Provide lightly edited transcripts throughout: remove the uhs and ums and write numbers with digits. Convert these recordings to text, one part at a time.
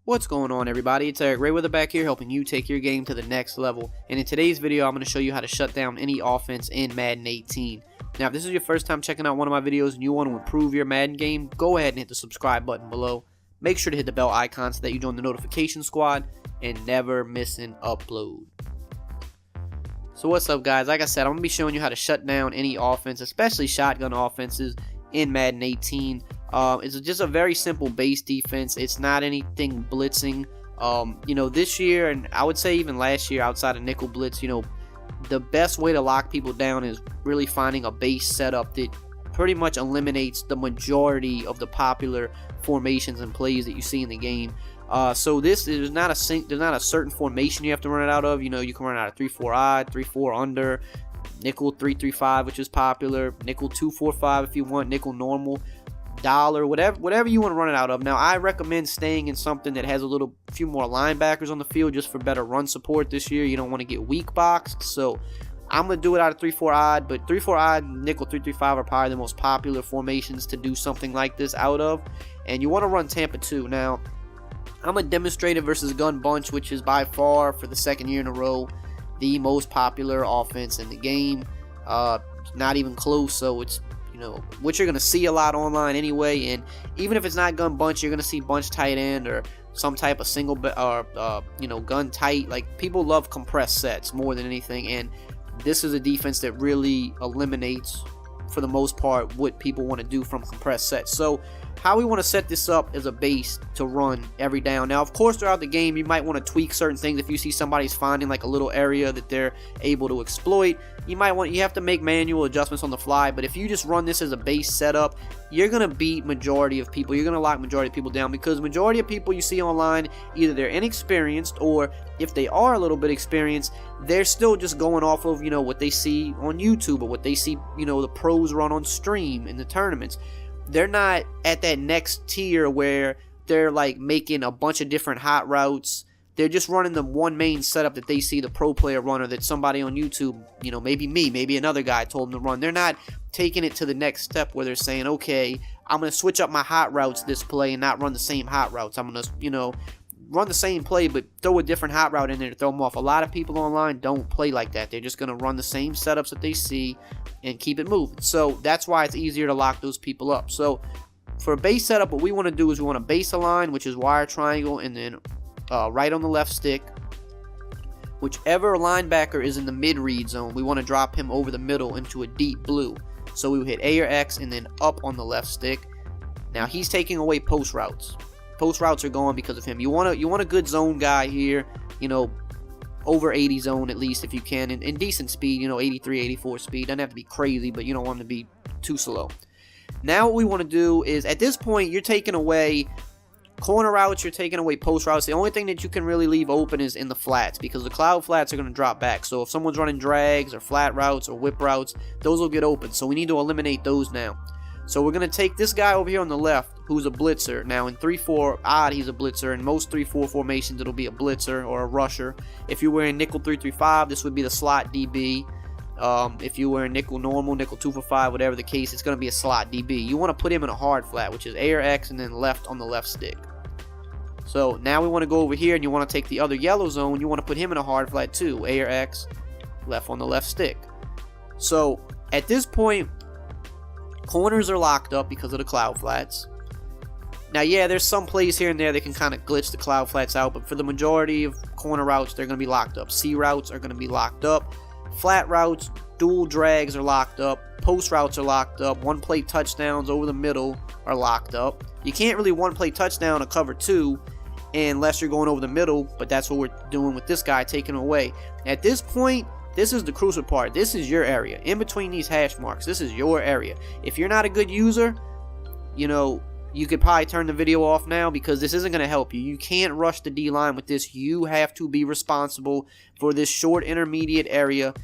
What's going on, everybody? It's EricRayweather back here helping you take your game to the next level. And in today's video, I'm going to show you how to shut down any offense in Madden 18. Now, if this is your first time checking out one of my videos and you want to improve your Madden game, go ahead and hit the subscribe button below. Make sure to hit the bell icon so that you join the notification squad and never miss an upload. So what's up, guys? Like I said, I'm going to be showing you how to shut down any offense, especially shotgun offenses in Madden 18. It's just a very simple base defense. It's not anything blitzing. This year, and I would say even last year, outside of nickel blitz, the best way to lock people down is really finding a base setup that pretty much eliminates the majority of the popular formations and plays that you see in the game. So there's not a certain formation you have to run it out of. You can run out of 3-4 odd, 3-4 under, nickel 3-3-5, which is popular, nickel 2-4-5 if you want, nickel normal, dollar, whatever you want to run it out of. Now, I recommend staying in something that has a few more linebackers on the field just for better run support this year. You don't want to get weak boxed, so I'm going to do it out of 3-4 odd, but 3-4 odd and nickel 3-3-5 are probably the most popular formations to do something like this out of, and you want to run Tampa 2. Now, I'm going to demonstrate it versus gun bunch, which is by far, for the second year in a row, the most popular offense in the game. Not even close, so it's what you're going to see a lot online anyway. And even if it's not gun bunch, you're going to see bunch tight end or some type of single gun tight. Like, people love compressed sets more than anything, and this is a defense that really eliminates, for the most part, what people want to do from compressed sets. So how we want to set this up as a base to run every down. Now, of course, throughout the game, you might want to tweak certain things. If you see somebody's finding like a little area that they're able to exploit, you have to make manual adjustments on the fly. But if you just run this as a base setup, you're going to beat majority of people. You're going to lock majority of people down, because majority of people you see online, either they're inexperienced, or if they are a little bit experienced, they're still just going off of, what they see on YouTube or what they see, the pros run on stream in the tournaments. They're not at that next tier where they're like making a bunch of different hot routes. They're just running the one main setup that they see the pro player run, or that somebody on YouTube, maybe me, maybe another guy told them to run. They're not taking it to the next step where they're saying, okay, I'm going to switch up my hot routes this play and not run the same hot routes. I'm going to, run the same play but throw a different hot route in there to throw them off. A lot of people online don't play like that. They're just going to run the same setups that they see and keep it moving. So that's why it's easier to lock those people up. So for a base setup, what we want to do is we want to base a line, which is wire triangle, and then right on the left stick, whichever linebacker is in the mid-read zone, we want to drop him over the middle into a deep blue. So we would hit A or X and then up on the left stick. Now he's taking away post routes. Post routes are going because of him. You want a good zone guy here, over 80 zone at least if you can, and decent speed, 83, 84 speed. Doesn't have to be crazy, but you don't want him to be too slow. Now what we want to do is, at this point, you're taking away corner routes, you're taking away post routes. The only thing that you can really leave open is in the flats, because the cloud flats are going to drop back. So if someone's running drags or flat routes or whip routes, those will get open. So we need to eliminate those now. So we're going to take this guy over here on the left, who's a blitzer. Now in 3-4 odd, he's a blitzer. In most 3-4 formations, it'll be a blitzer or a rusher. If you're wearing nickel 3-3-5, this would be the slot DB. If you're wearing nickel normal, nickel 2-for-5, whatever the case, it's going to be a slot DB. You want to put him in a hard flat, which is A or X and then left on the left stick. So now we want to go over here, and you want to take the other yellow zone. You want to put him in a hard flat too. A or X, left on the left stick. So at this point, corners are locked up because of the cloud flats. Now, yeah, there's some plays here and there that can kind of glitch the cloud flats out, but for the majority of corner routes, they're going to be locked up. C routes are going to be locked up. Flat routes, dual drags are locked up. Post routes are locked up. One-play touchdowns over the middle are locked up. You can't really one-play touchdown a cover 2 unless you're going over the middle, but that's what we're doing with this guy, taking him away. At this point, this is the crucial part. This is your area. In between these hash marks, this is your area. If you're not a good user, you could probably turn the video off now, because this isn't going to help you. You can't rush the D-line with this. You have to be responsible for this short intermediate area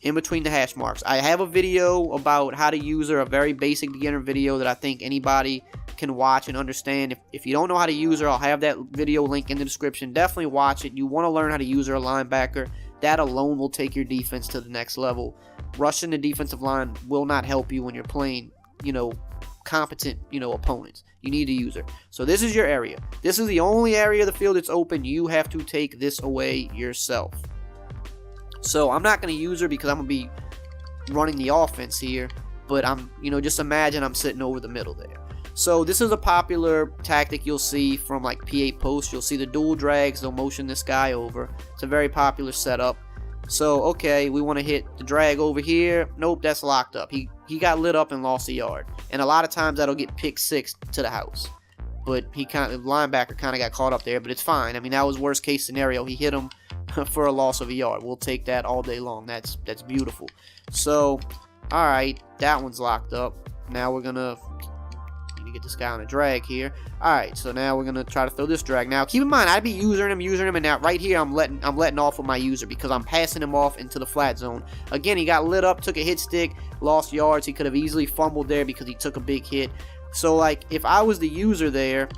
in between the hash marks. I have a video about how to use her, a very basic beginner video that I think anybody can watch and understand. If you don't know how to use her, I'll have that video link in the description. Definitely watch it. You want to learn how to use her, a linebacker. That alone will take your defense to the next level. Rushing the defensive line will not help you when you're playing, competent, opponents. You need a user. So this is your area. This is the only area of the field that's open. You have to take this away yourself. So I'm not going to use her because I'm going to be running the offense here. But just imagine I'm sitting over the middle there. So this is a popular tactic you'll see from like P8 posts. You'll see the dual drags. They'll motion this guy over. It's a very popular setup. So, okay, we want to hit the drag over here. Nope, that's locked up. He got lit up and lost a yard. And a lot of times that'll get pick 6 to the house. But the linebacker kind of got caught up there, but it's fine. I mean, that was worst case scenario. He hit him for a loss of a yard. We'll take that all day long. That's beautiful. So, all right, that one's locked up. Now we're going to get this guy on a drag here. Alright, so now we're gonna try to throw this drag. Now keep in mind, I'd be using him, and now right here I'm letting off of my user because I'm passing him off into the flat zone. Again, he got lit up, took a hit stick, lost yards. He could have easily fumbled there because he took a big hit. So like if I was the user there,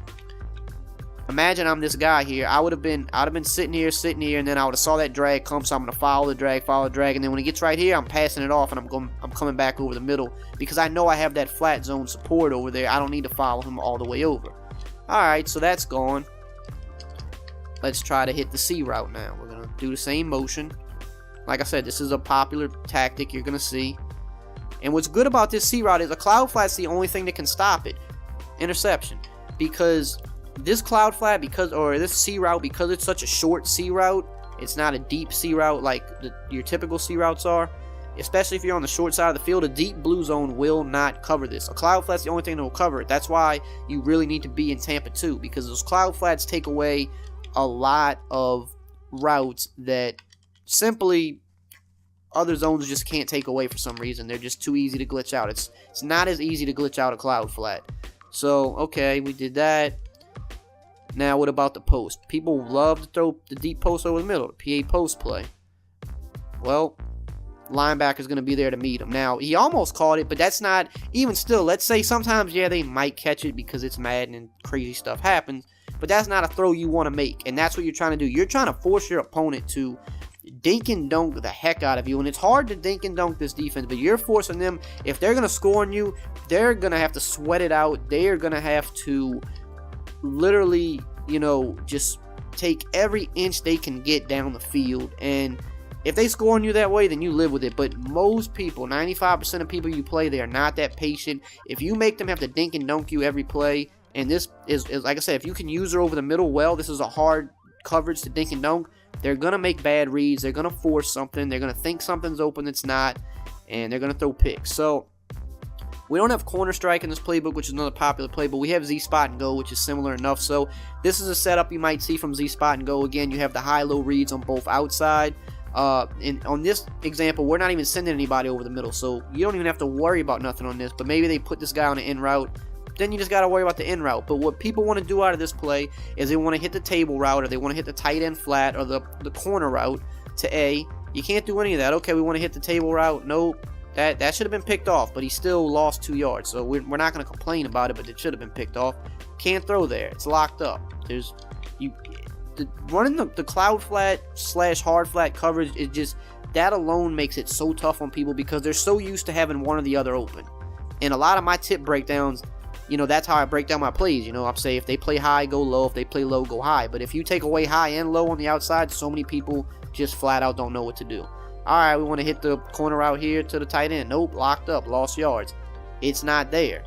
imagine I'm this guy here. I'd have been sitting here, and then I would have saw that drag come, so I'm gonna follow the drag, and then when he gets right here, I'm passing it off, and I'm coming back over the middle because I know I have that flat zone support over there. I don't need to follow him all the way over. Alright, so that's gone. Let's try to hit the C route now. We're gonna do the same motion. Like I said, this is a popular tactic you're gonna see. And what's good about this C route is a cloud flat's the only thing that can stop it. Interception. Because this cloud flat, this C route, because it's such a short C route, it's not a deep C route like your typical C routes are. Especially if you're on the short side of the field, a deep blue zone will not cover this. A cloud flat's the only thing that will cover it. That's why you really need to be in Tampa 2, because those cloud flats take away a lot of routes that simply other zones just can't take away for some reason. They're just too easy to glitch out. It's not as easy to glitch out a cloud flat. So, okay, we did that. Now, what about the post? People love to throw the deep post over the middle, the PA post play. Well, linebacker's going to be there to meet him. Now, he almost caught it, but that's not, even still, let's say sometimes, yeah, they might catch it because it's Madden and crazy stuff happens, but that's not a throw you want to make, and that's what you're trying to do. You're trying to force your opponent to dink and dunk the heck out of you, and it's hard to dink and dunk this defense, but you're forcing them. If they're going to score on you, they're going to have to sweat it out. They are going to have to literally, just take every inch they can get down the field, and if they score on you that way, then you live with it. But most people, 95% of people you play, they are not that patient. If you make them have to dink and dunk you every play, and this is like I said, if you can use her over the middle well, this is a hard coverage to dink and dunk, they're going to make bad reads. They're going to force something. They're going to think something's open that's not, and they're going to throw picks. So we don't have corner strike in this playbook, which is another popular play, but we have Z spot and go, which is similar enough. So this is a setup you might see from Z spot and go. Again, you have the high-low reads on both outside. And on this example, we're not even sending anybody over the middle, so you don't even have to worry about nothing on this. But maybe they put this guy on the in route, then you just got to worry about the in route. But what people want to do out of this play is they want to hit the table route, or they want to hit the tight end flat, or the corner route to A. You can't do any of that. Okay, we want to hit the table route. Nope. That should have been picked off, but he still lost 2 yards. So we're not going to complain about it, but it should have been picked off. Can't throw there. It's locked up. Running the cloud flat / hard flat coverage is just, that alone makes it so tough on people because they're so used to having one or the other open. And a lot of my tip breakdowns, that's how I break down my plays. I'm saying if they play high, go low. If they play low, go high. But if you take away high and low on the outside, so many people just flat out don't know what to do. Alright, we want to hit the corner out here to the tight end. Nope, locked up, lost yards. It's not there.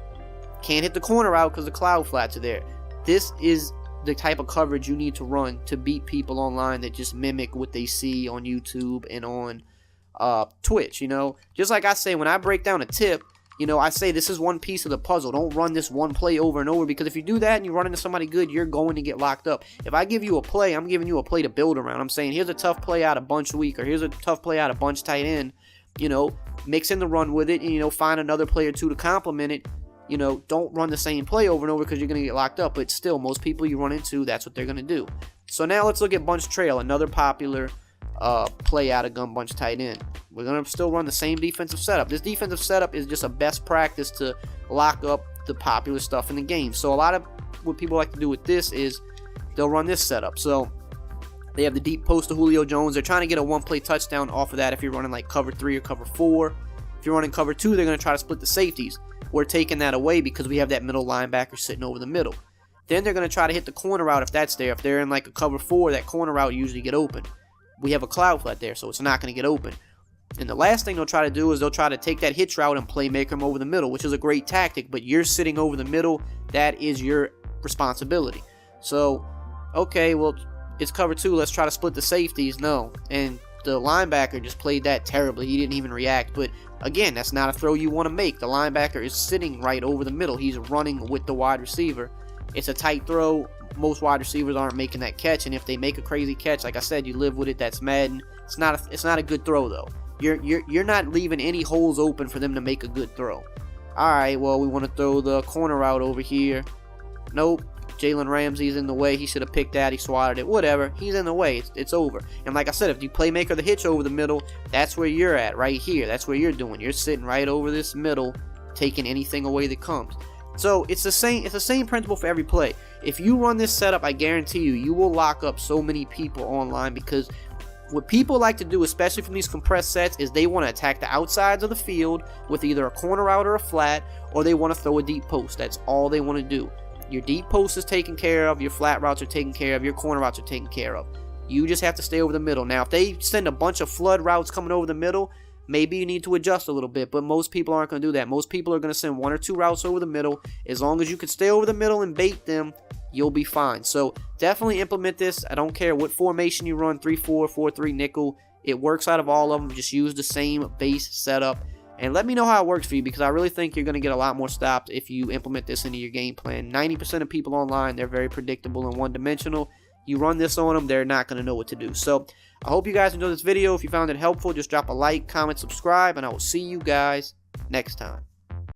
Can't hit the corner out because the cloud flats are there. This is the type of coverage you need to run to beat people online that just mimic what they see on YouTube and on Twitch. Just like I say, when I break down a tip, I say this is one piece of the puzzle. Don't run this one play over and over, because if you do that and you run into somebody good, you're going to get locked up. If I give you a play, I'm giving you a play to build around. I'm saying here's a tough play out of bunch weak, or here's a tough play out of bunch tight end. Mix in the run with it, and find another play or two to complement it. Don't run the same play over and over because you're going to get locked up. But still, most people you run into, that's what they're going to do. So now let's look at bunch trail, another popular play out of gun bunch tight end. We're going to still run the same defensive setup. This defensive setup is just a best practice to lock up the popular stuff in the game. So a lot of what people like to do with this is they'll run this setup. So they have the deep post to Julio Jones. They're trying to get a one-play touchdown off of that if you're running like cover 3 or cover 4. If you're running cover 2, they're going to try to split the safeties. we're taking that away because we have that middle linebacker sitting over the middle. Then they're going to try to hit the corner route if that's there. If they're in like a cover 4, that corner route usually get open. We have a cloud flat there, so it's not going to get open. And the last thing they'll try to do is they'll try to take that hitch route and playmaker him over the middle, which is a great tactic, but you're sitting over the middle. That is your responsibility. So, okay, well, it's cover 2. Let's try to split the safeties. No. And the linebacker just played that terribly. He didn't even react. But, again, that's not a throw you want to make. The linebacker is sitting right over the middle. He's running with the wide receiver. It's a tight throw. Most wide receivers aren't making that catch, and if they make a crazy catch, like I said, you live with it. That's Madden. It's not a good throw, though. You're not leaving any holes open for them to make a good throw. Alright, well, we want to throw the corner route over here. Nope. Jalen Ramsey's in the way. He should have picked that. He swatted it. Whatever. He's in the way. It's over. And like I said, if you playmaker the hitch over the middle, that's where you're at, right here. That's where you're doing. You're sitting right over this middle, taking anything away that comes. So it's the same principle for every play. If you run this setup, I guarantee you will lock up so many people online, because what people like to do, especially from these compressed sets, is they want to attack the outsides of the field with either a corner route or a flat, or they want to throw a deep post. That's all they want to do. Your deep post is taken care of, your flat routes are taken care of, your corner routes are taken care of. You just have to stay over the middle. Now, if they send a bunch of flood routes coming over the middle, maybe you need to adjust a little bit, but most people aren't going to do that. Most people are going to send 1 or 2 routes over the middle. As long as you can stay over the middle and bait them, you'll be fine. So definitely implement this. I don't care what formation you run, 3-4, 4-3, nickel. It works out of all of them. Just use the same base setup. And let me know how it works for you, because I really think you're going to get a lot more stops if you implement this into your game plan. 90% of people online, they're very predictable and one-dimensional. You run this on them, they're not going to know what to do. So I hope you guys enjoyed this video. If you found it helpful, just drop a like, comment, subscribe, and I will see you guys next time.